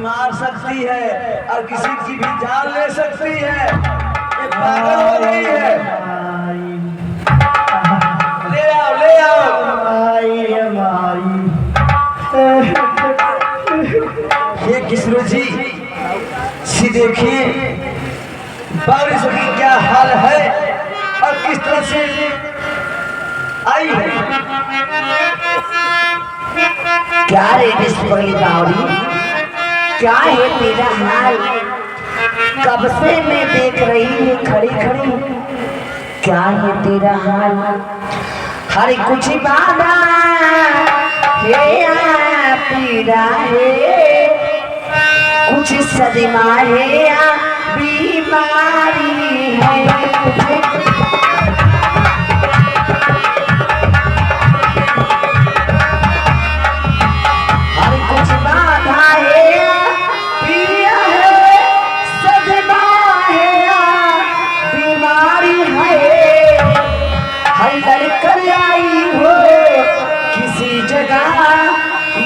मार सकती है और किसी की भी जान ले सकती है। ये पागल हो गई है। ले आओ ले आओ। ये किशोर जी सी देखिए बारिश की क्या हाल है और किस तरह से आई है। क्या रे विश्वली बावरी, क्या है तेरा हाल? कब से मैं देख रही हूँ खड़ी खड़ी, क्या है तेरा हाल? हर कुछ बाधा है पीड़ा है, कुछ सदमा है या बीमारी है।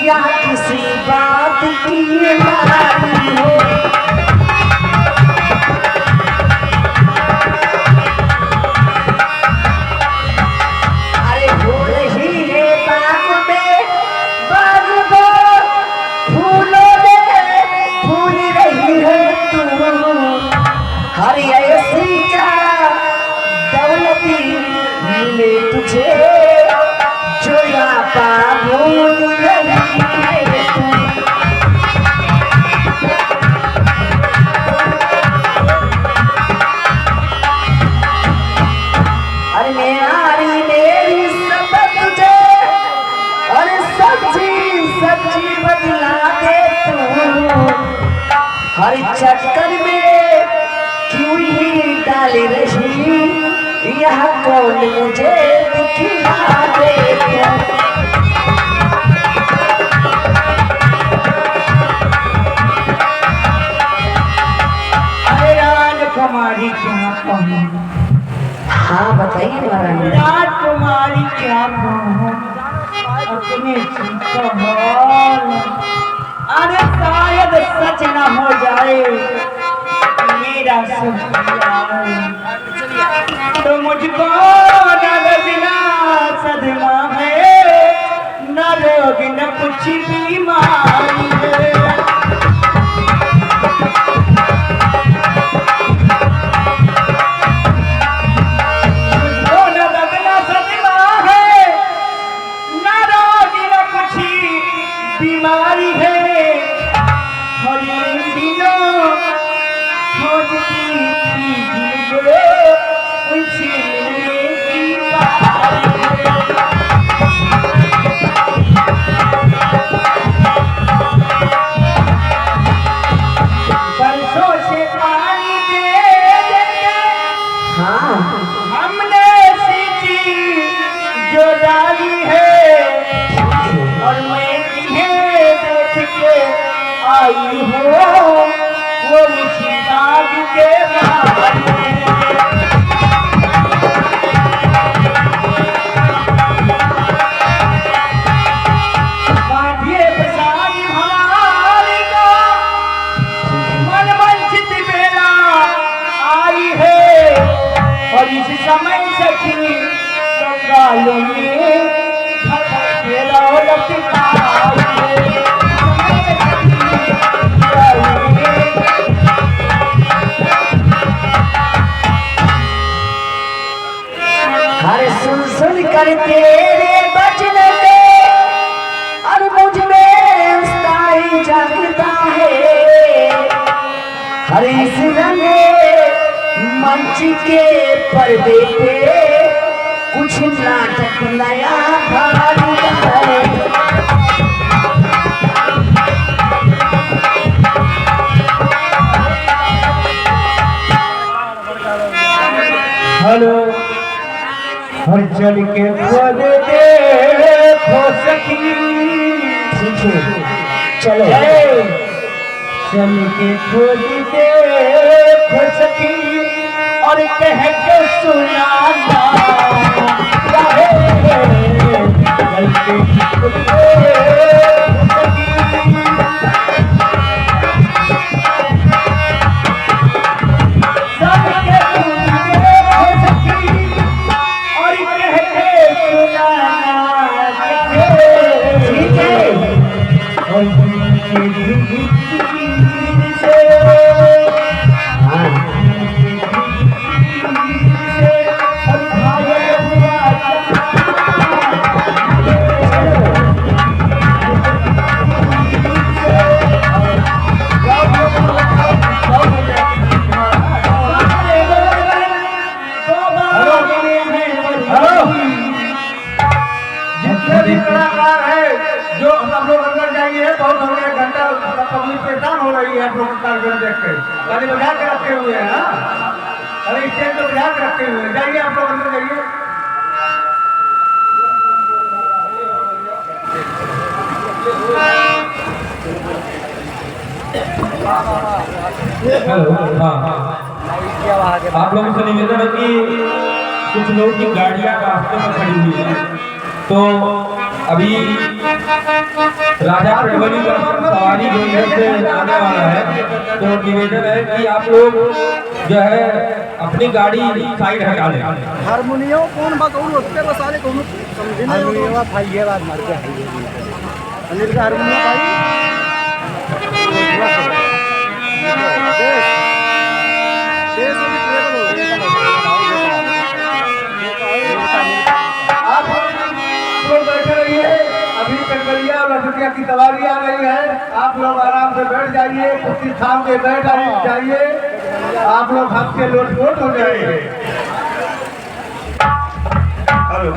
या किसी बात की लड़ाई हो, अरे हो रही है बाग में बागबो, फूलों में फूल रही है तू। हर ऐसी क्या दौलती मिले तुझे जो यहाँ पागल हर चक्कर में क्यों ही डाल रही, यह कौन मुझे दिखला दे। अरे राजकुमारी क्या कहूँ? हाँ बताइए महारानी। राजकुमारी क्या कहूँ अपने अरे शायद सच न हो जाए मेरा तो मुझको न सदमा है, न रोग न कुछ बीमारी है। मुझको न लगना सदमा है, न रोग न कुछ बीमारी है। हमने सीखी जो डाली है और मैं तुम्हें देख के आई हूँ, वो मुझे दाग के बांधिए बसाई हमारी का मन वंचित बेला आई है। और इस समय सखी गंगालों में मेरा लटका हर सुन सुन कर तेरे बचन में और मुझ में उस्ताई जागता है। हर इस रंगे मंच के पर्दे पे कुछ नाटक नया भारी है। और चल के खोद देखो सखी। ठीक है चलो चल के खोद देखो सखी और कह के सुनाना चाहे चल के खोद देखो सखी। गाड़ी बजा के रखे हुए हैं। अरे स्टेज तो बजा के रखे हुए हैं। जाइए आप लोग अंदर जाइए। हेलो हाँ आप लोगों से निवेदन है कि कुछ लोगों की गाड़ियाँ रास्ते में खड़ी हुई हैं, तो अभी राजा पेड़वली का सवारी जो इधर से आने वाला है, तो निवेदन है कि आप लोग जो है अपनी गाड़ी साइड हटा लें। हारमोनियम कौन बात और उसके बस सारे कौन समझे नहीं हारमोनियम भाई ये बात मर गया अनिल का हारमोनियम भाई आप लोग बैठे रहिए। अभी कनकरिया और लड़किया की सवारी आ रही है। आप लोग आराम से बैठ जाइए, कुर्सी थाम के बैठ जाइए। आप लोग हम के लोट हो जाएंगे। हेलो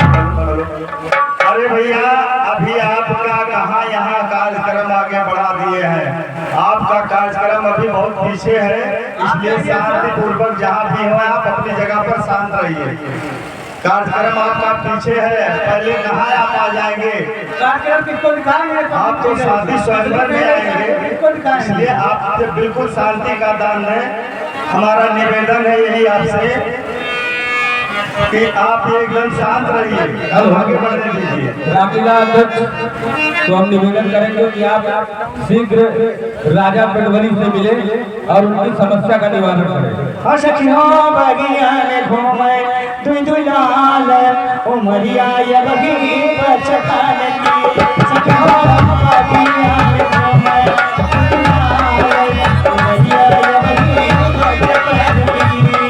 अरे भैया अभी आपका कहाँ यहाँ कार्यक्रम आगे बढ़ा दिए हैं। आपका कार्यक्रम अभी बहुत पीछे है, इसलिए शांति पूर्वक जहाँ भी हो आप अपनी जगह पर शांत रहिए। कार्यक्रम आपका पीछे है, पहले कहाँ आप आ जाएंगे। कार्यक्रम किसको दिखाएंगे? आप तो शादी स्वयंवर में आएंगे, किसको दिखाएंगे? इसलिए आप बिल्कुल शांति का दान है। हमारा निवेदन है यही आपसे कि आप एकदम शांत रहिए, आगे बढ़ने दीजिए। रामलीला अध्यक्ष, तो हम निवेदन करेंगे कि आप शीघ्र राजा पेड़वली से मिले और उनकी समस्या का निवारण करें। सखियों बगिया में घूमे दुई लाल उमरिया ये बगी बचकान की। सखियों बगिया में घूमे दुई लाल उमरिया ये बगी बचकान की।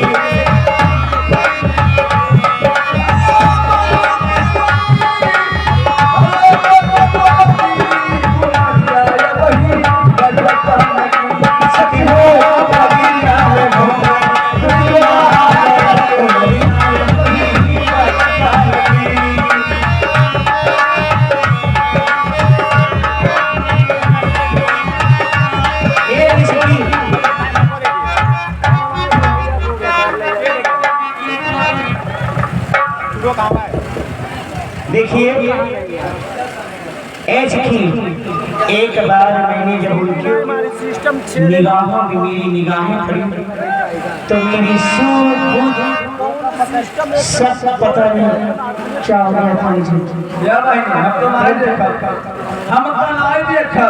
देखिए एक बार मैंने जब उनकी निगाहों में मेरी निगाहें पड़ी तो मेरी सब पता नहीं क्या हो गया था मुझे। हम तो नहीं देखा, हम तो नहीं देखा।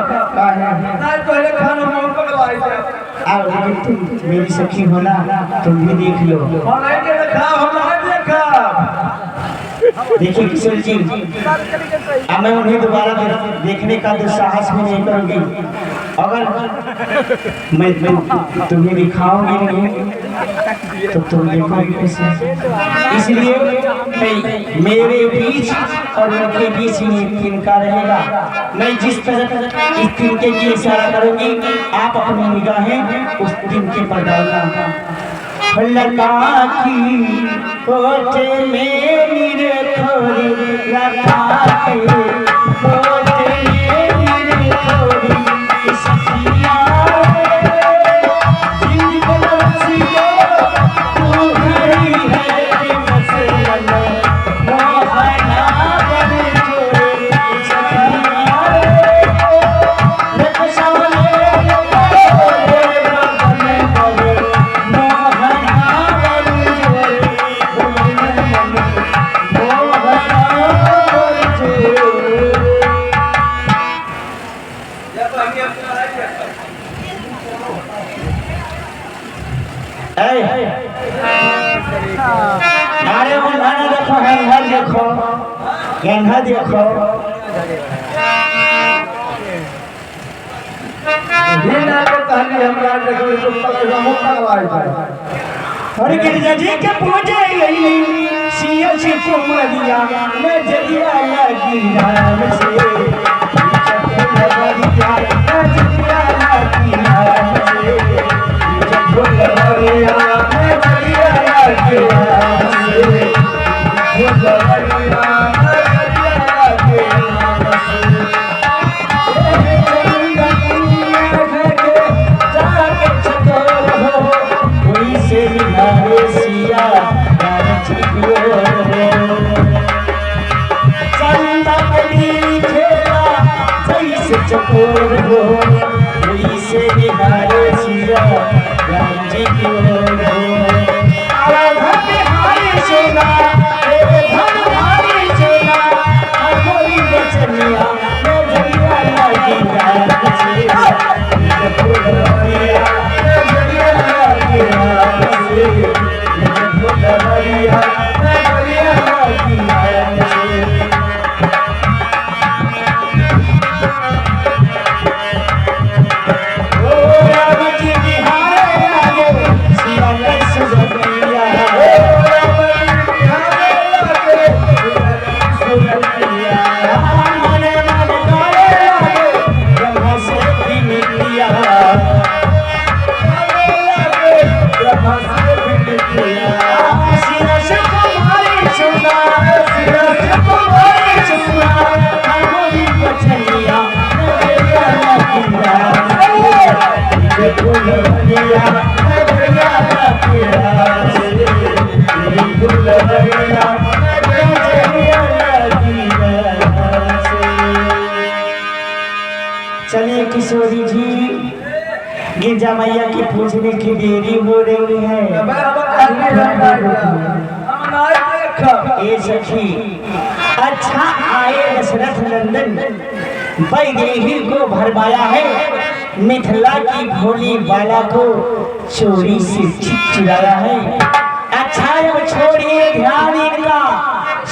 नहीं पहले खाना मुंह पकड़वाई थे। अब तुम मेरी सखी होना तुम भी देख लो। हम नहीं देखा, हम नहीं देखा। देखिए किशोर जी, अब मैं उन्हें दोबारा देखने का दुस्साहस भी नहीं करूंगी। अगर मैं तुम्हें दिखाऊंगी नहीं तो तुम देखोगे कैसे। इसलिए मेरे बीच और उनके बीच में एक तिनका रहेगा। मैं जिस तरह इस तिनके की इशारा करूंगी आप अपनी निगाहें उस तिनके पर डालना। लता की कोटे में मेरे थोड़ी लता के कोटे में मेरे थोड़ी सखिया जिंदगी को तू खड़ी है मसलन अरे वो गाना देखो गंगा देखो गंगा देखो बिना के कहानी हमरा देखो तो पकड़ मोटा आवाज अरे गिरजा जी के पूजे गई सिया से कुमरिया मैं जलिया लगी राम से लगरिया मैं जलिया लगी राम से लगरिया मैं जलिया लगी राम से लगरिया मैं जलिया लगी राम से चकोर हो से निहारे सिया राम जी की ओर हो आराधन बिहारी सोना तेरे धन भारी सोना हमारी बचनिया मैं जलिया लगी राम से फुलवरिया मैं जलिया लगी राम से फुलवरिया मैं जलिया लगी राम से चलिए किशोरी जी गिरजा मैया की पूजने की देरी हो रही है ए सखी अच्छा आए दशरथ नंदन वैदेही को भरमाया है मिथिला की भोली बाला को चोरी से चुराया है अच्छा अब छोड़िए ध्यान इनका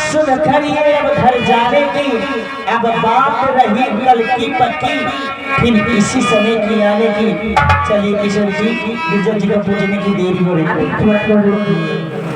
सुन करिए अब घर जाने की अब बात रही कल की पक्की फिर इसी समय की आने की चलिए किशोर जी गिरजा जी का पूजने की देरी हो रही है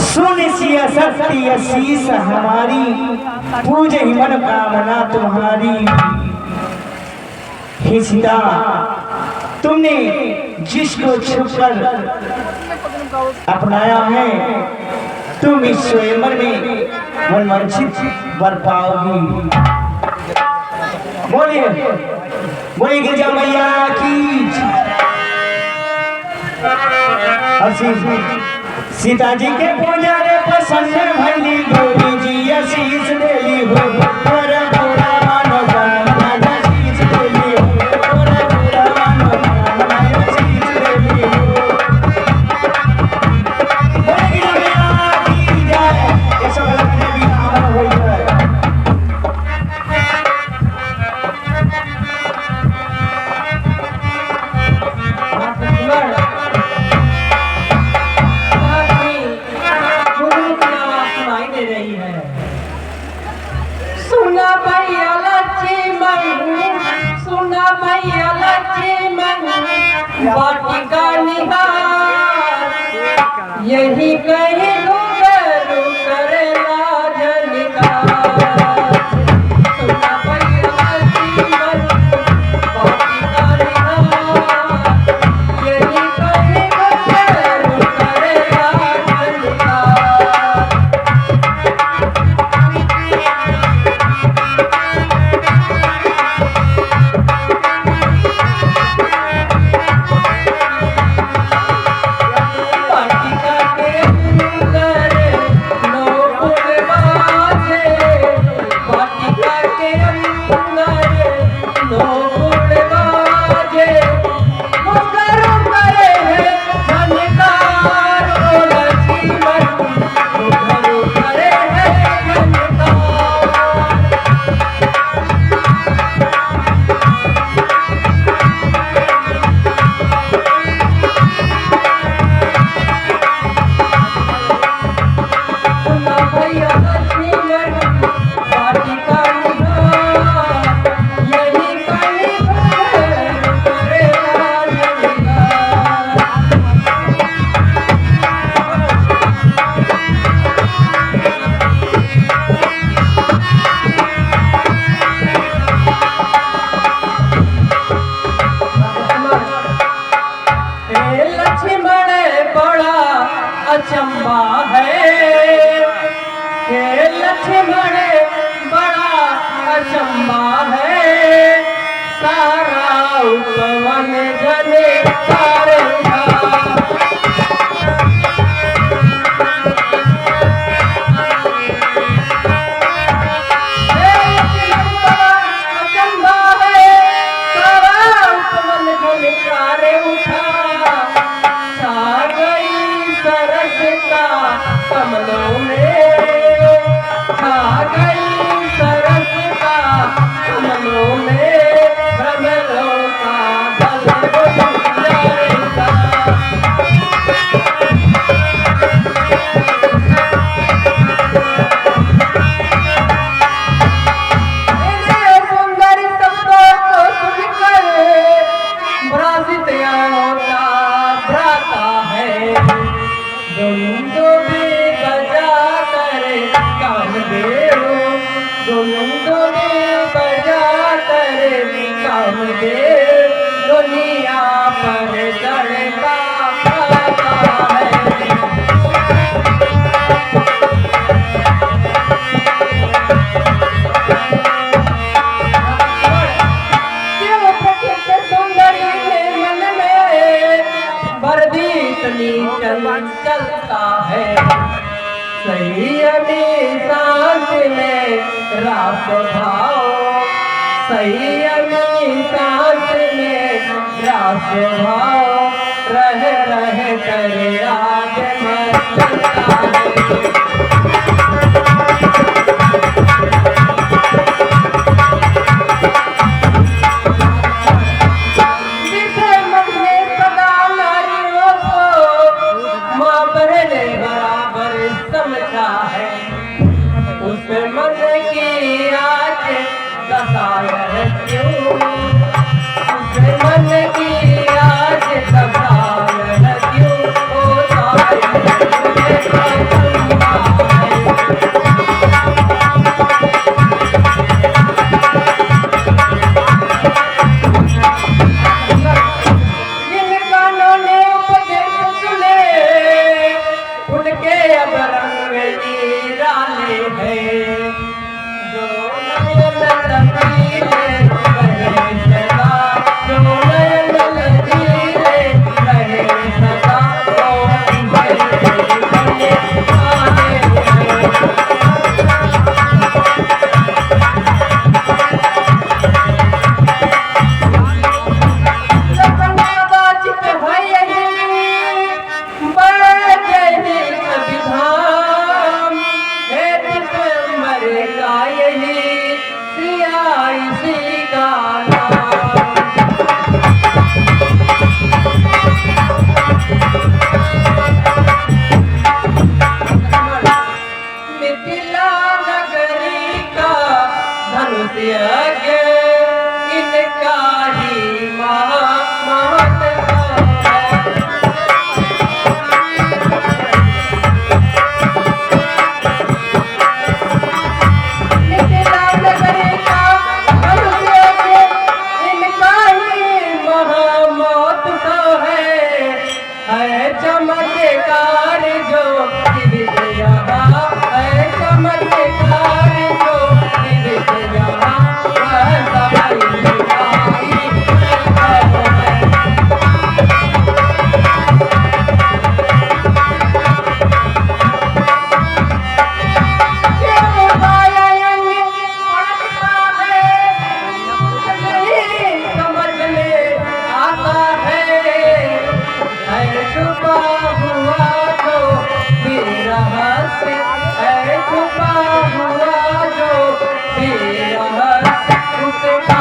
सुन सिया शक्ति शीस हमारी पूजे मन कामना तुम्हारी हिस्सा तुमने जिसको छुपकर अपनाया है तुम इस स्वयंवर में मनमंचित वर पाओगी। बोलिए बोलिए गिरजा मैया की। सीता जी के पूजा रे पसंद भैली गौरी जी आशीष देली हो पर पूरा मानो राजा आशीष देली हो पर पूरा मानो राजा आशीष देली हो। बोली मैया की जय। ये सब लगने भी आमन होई है। सुना भैया लक्ष्मण, सुना भैया लक्ष्मण, वाटिका निहार, यही कहीं रूबरू करेला जनिकार। सुना भैया लक्ष्मण, वाटिका निहार, यही कहीं रूबरू करेला जनिकार। अचंबा है हे लक्ष्मण, बड़ा अचंबा है, सारा उपवन जने सारे कमलों में आ गई सरसता, कमलों में भ्रमरों का दल जाएगा। सुंदर शब्दों को सुनकर भ्राजित होता भ्राता है, दोनों भी बजा कर कामदेव, दोनों भी बजा कर कामदेव, दुनिया पर चढ़ता है। चलता है सही अमी सांस में रास भाव, सही अमी सांस में रास भाव, रह रह कर आज मचलता है। उस मन की आज दसायर क्यों, उस मन की आज दसायर क्यों, ओ सायर इनका ही महत्व है। निकला नगर का मनुष्य इनका ही महमोत्सव है चमत्कार जो दिवित यहाँ है चमत्कार जो दिवित यहाँ वह सवाई निभाई समझ में आता है छुपा हुआ जो बेरहस्य है छुपा हुआ जो बेरहस्य उसका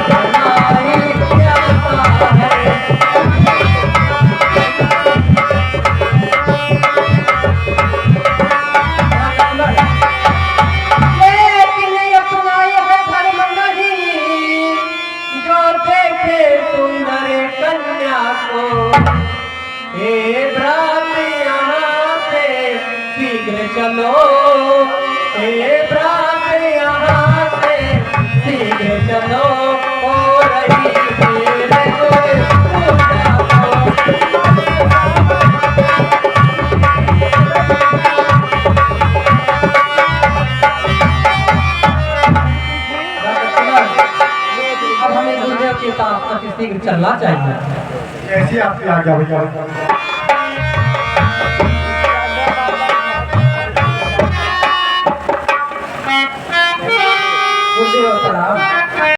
बनाई जाता है। लेकिन अपना यह धर्म नहीं जो देखे सुंदर कन्या को। हे भ्रात यहाँ से शीघ्र चलो, हे भ्रात यहाँ से शीघ्र चलो, हो रही देर कोई पूजा अब हमें गुरुदेव के साथ शीघ्र चलना चाहिए। कैसी आपकी आज्ञा भैया?